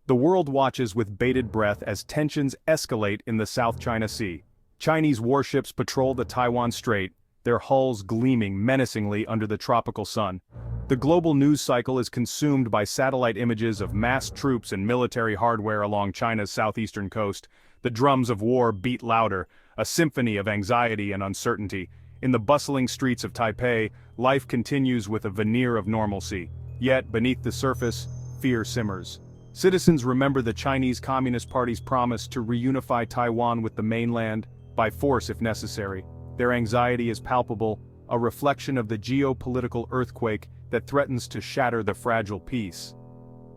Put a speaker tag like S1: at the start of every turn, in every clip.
S1: The world watches with bated breath as tensions escalate in the South China Sea. Chinese warships patrol the Taiwan Strait, their hulls gleaming menacingly under the tropical sun. The global news cycle is consumed by satellite images of massed troops and military hardware along China's southeastern coast. The drums of war beat louder, a symphony of anxiety and uncertainty. In the bustling streets of Taipei, life continues with a veneer of normalcy. Yet, beneath the surface, fear simmers. Citizens remember the Chinese Communist Party's promise to reunify Taiwan with the mainland, by force if necessary. Their anxiety is palpable, a reflection of the geopolitical earthquake that threatens to shatter the fragile peace.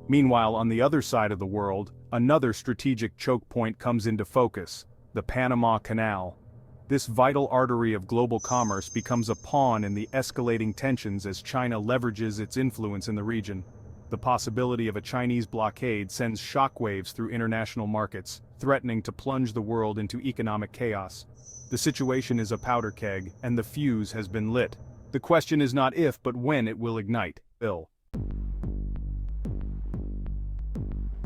S1: Meanwhile, on the other side of the world, another strategic choke point comes into focus: the Panama Canal. This vital artery of global commerce becomes a pawn in the escalating tensions as China leverages its influence in the region. The possibility of a Chinese blockade sends shockwaves through international markets, threatening to plunge the world into economic chaos. The situation is a powder keg, and the fuse has been lit. The question is not if but when it will ignite.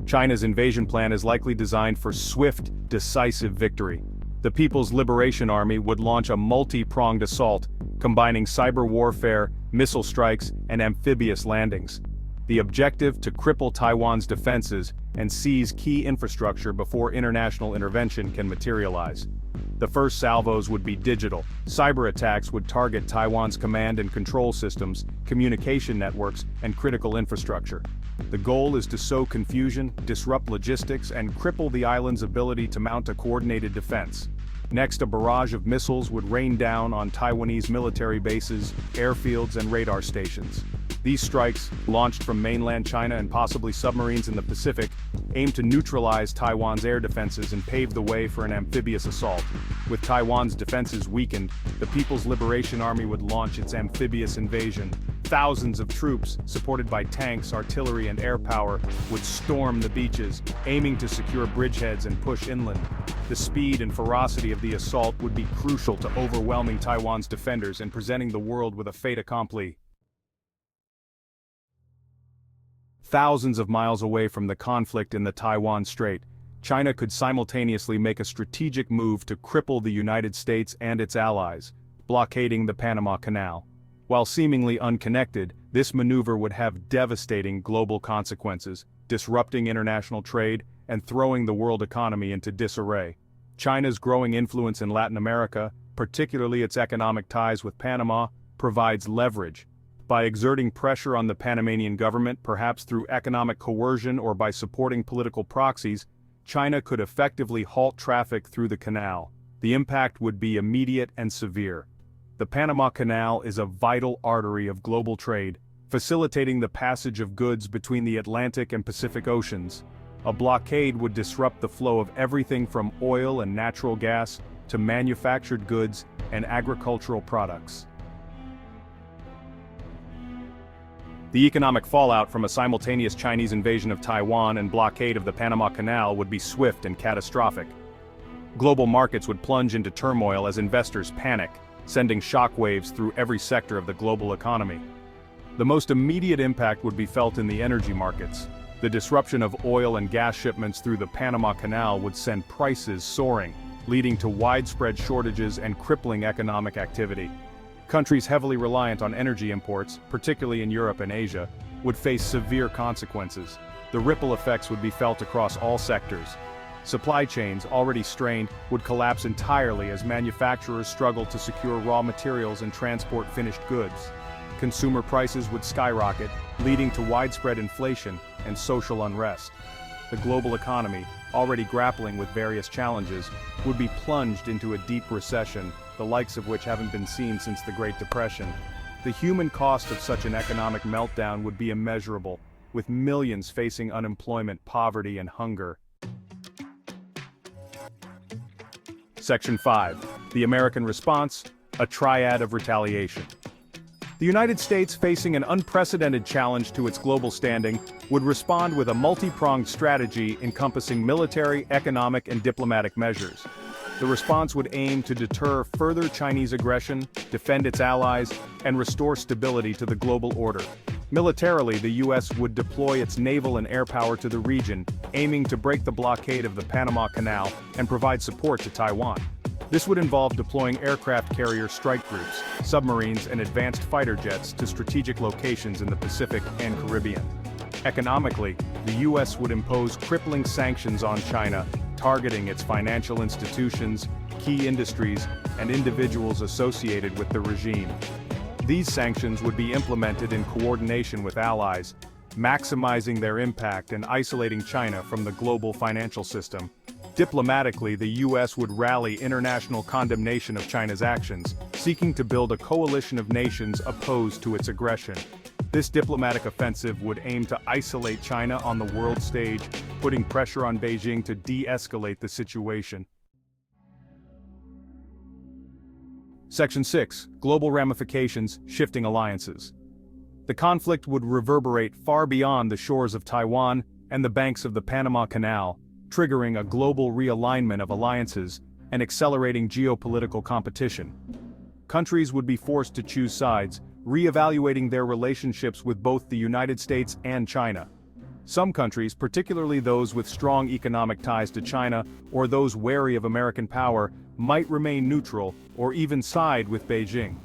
S1: China's invasion plan is likely designed for swift, decisive victory. The People's Liberation Army would launch a multi-pronged assault, combining cyber warfare, missile strikes, and amphibious landings. The objective: to cripple Taiwan's defenses and seize key infrastructure before international intervention can materialize. The first salvos would be digital. Cyber attacks would target Taiwan's command and control systems, communication networks, and critical infrastructure. The goal is to sow confusion, disrupt logistics, and cripple the island's ability to mount a coordinated defense. Next, a barrage of missiles would rain down on Taiwanese military bases, airfields, and radar stations. These strikes, launched from mainland China and possibly submarines in the Pacific, aim to neutralize Taiwan's air defenses and pave the way for an amphibious assault. With Taiwan's defenses weakened, the People's Liberation Army would launch its amphibious invasion. Thousands of troops, supported by tanks, artillery, and air power, would storm the beaches, aiming to secure bridgeheads and push inland. The speed and ferocity of the assault would be crucial to overwhelming Taiwan's defenders and presenting the world with a fait accompli. Thousands of miles away from the conflict in the Taiwan Strait, China could simultaneously make a strategic move to cripple the United States and its allies, blockading the Panama Canal. While seemingly unconnected, this maneuver would have devastating global consequences, disrupting international trade and throwing the world economy into disarray. China's growing influence in Latin America, particularly its economic ties with Panama, provides leverage. By exerting pressure on the Panamanian government, perhaps through economic coercion or by supporting political proxies, China could effectively halt traffic through the canal. The impact would be immediate and severe. The Panama Canal is a vital artery of global trade, facilitating the passage of goods between the Atlantic and Pacific Oceans. A blockade would disrupt the flow of everything from oil and natural gas to manufactured goods and agricultural products. The economic fallout from a simultaneous Chinese invasion of Taiwan and blockade of the Panama Canal would be swift and catastrophic. Global markets would plunge into turmoil as investors panic, sending shockwaves through every sector of the global economy. The most immediate impact would be felt in the energy markets. The disruption of oil and gas shipments through the Panama Canal would send prices soaring, leading to widespread shortages and crippling economic activity. Countries heavily reliant on energy imports, particularly in Europe and Asia, would face severe consequences. The ripple effects would be felt across all sectors. Supply chains, already strained, would collapse entirely as manufacturers struggled to secure raw materials and transport finished goods. Consumer prices would skyrocket, leading to widespread inflation and social unrest. The global economy, already grappling with various challenges, would be plunged into a deep recession, the likes of which haven't been seen since the Great Depression. The human cost of such an economic meltdown would be immeasurable, with millions facing unemployment, poverty, and hunger. Section 5. The American response: a triad of retaliation. The United States, facing an unprecedented challenge to its global standing, would respond with a multi-pronged strategy encompassing military, economic, and diplomatic measures. The response would aim to deter further Chinese aggression, defend its allies, and restore stability to the global order. Militarily, the U.S. would deploy its naval and air power to the region, aiming to break the blockade of the Panama Canal and provide support to Taiwan. This would involve deploying aircraft carrier strike groups, submarines, and advanced fighter jets to strategic locations in the Pacific and Caribbean. Economically, the U.S. would impose crippling sanctions on China, targeting its financial institutions, key industries, and individuals associated with the regime. These sanctions would be implemented in coordination with allies, maximizing their impact and isolating China from the global financial system. Diplomatically, the U.S. would rally international condemnation of China's actions, seeking to build a coalition of nations opposed to its aggression. This diplomatic offensive would aim to isolate China on the world stage, putting pressure on Beijing to de-escalate the situation. Section 6. Global ramifications, shifting alliances. The conflict would reverberate far beyond the shores of Taiwan and the banks of the Panama Canal, triggering a global realignment of alliances and accelerating geopolitical competition. Countries would be forced to choose sides, re-evaluating their relationships with both the United States and China. Some countries, particularly those with strong economic ties to China or those wary of American power, might remain neutral or even side with Beijing.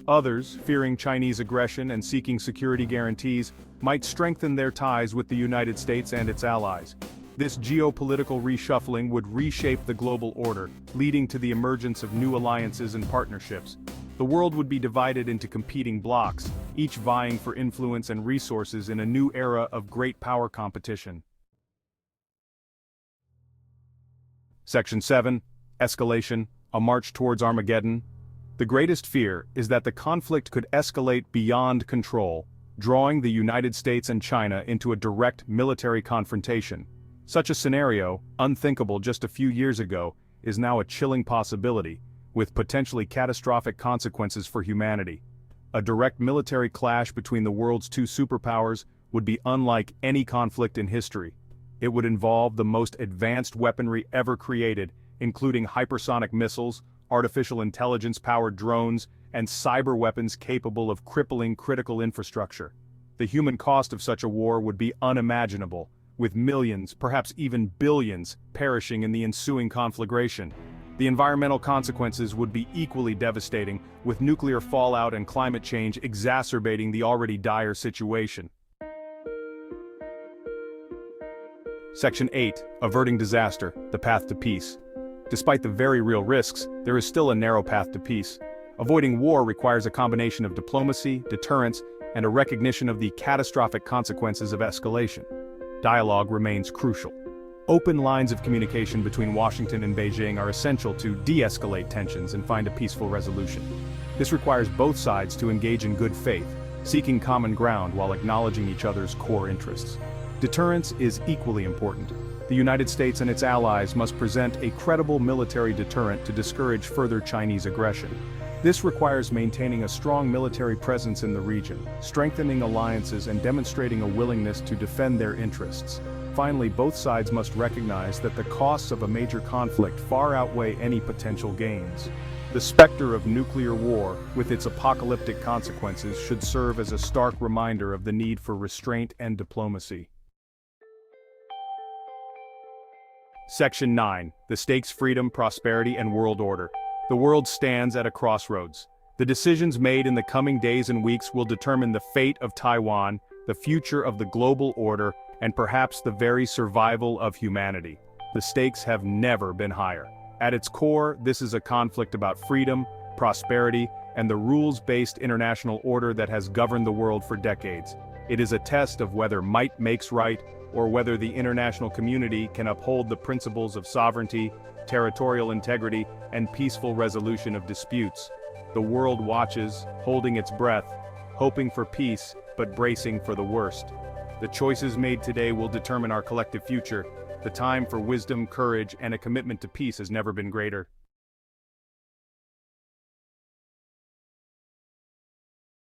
S1: Others, fearing Chinese aggression and seeking security guarantees, might strengthen their ties with the United States and its allies. This geopolitical reshuffling would reshape the global order, leading to the emergence of new alliances and partnerships. The world would be divided into competing blocs, each vying for influence and resources in a new era of great power competition. Section 7. Escalation, a march towards Armageddon. The greatest fear is that the conflict could escalate beyond control, drawing the United States and China into a direct military confrontation. Such a scenario, unthinkable just a few years ago, is now a chilling possibility, with potentially catastrophic consequences for humanity. A direct military clash between the world's two superpowers would be unlike any conflict in history. It would involve the most advanced weaponry ever created, including hypersonic missiles, artificial intelligence-powered drones, and cyber weapons capable of crippling critical infrastructure. The human cost of such a war would be unimaginable, with millions, perhaps even billions, perishing in the ensuing conflagration. The environmental consequences would be equally devastating, with nuclear fallout and climate change exacerbating the already dire situation. Section 8. Averting disaster, the path to peace. Despite the very real risks, there is still a narrow path to peace. Avoiding war requires a combination of diplomacy, deterrence, and a recognition of the catastrophic consequences of escalation. Dialogue remains crucial. Open lines of communication between Washington and Beijing are essential to de-escalate tensions and find a peaceful resolution. This requires both sides to engage in good faith, seeking common ground while acknowledging each other's core interests. Deterrence is equally important. The United States and its allies must present a credible military deterrent to discourage further Chinese aggression. This requires maintaining a strong military presence in the region, strengthening alliances, and demonstrating a willingness to defend their interests. Finally, both sides must recognize that the costs of a major conflict far outweigh any potential gains. The specter of nuclear war, with its apocalyptic consequences, should serve as a stark reminder of the need for restraint and diplomacy. Section 9. The stakes: freedom, prosperity, and world order. The world stands at a crossroads. The decisions made in the coming days and weeks will determine the fate of Taiwan, the future of the global order, and perhaps the very survival of humanity. The stakes have never been higher. At its core, this is a conflict about freedom, prosperity, and the rules-based international order that has governed the world for decades. It is a test of whether might makes right, or whether the international community can uphold the principles of sovereignty, territorial integrity, and peaceful resolution of disputes. The world watches, holding its breath, hoping for peace, but bracing for the worst. The choices made today will determine our collective future. The time for wisdom, courage, and a commitment to peace has never been greater.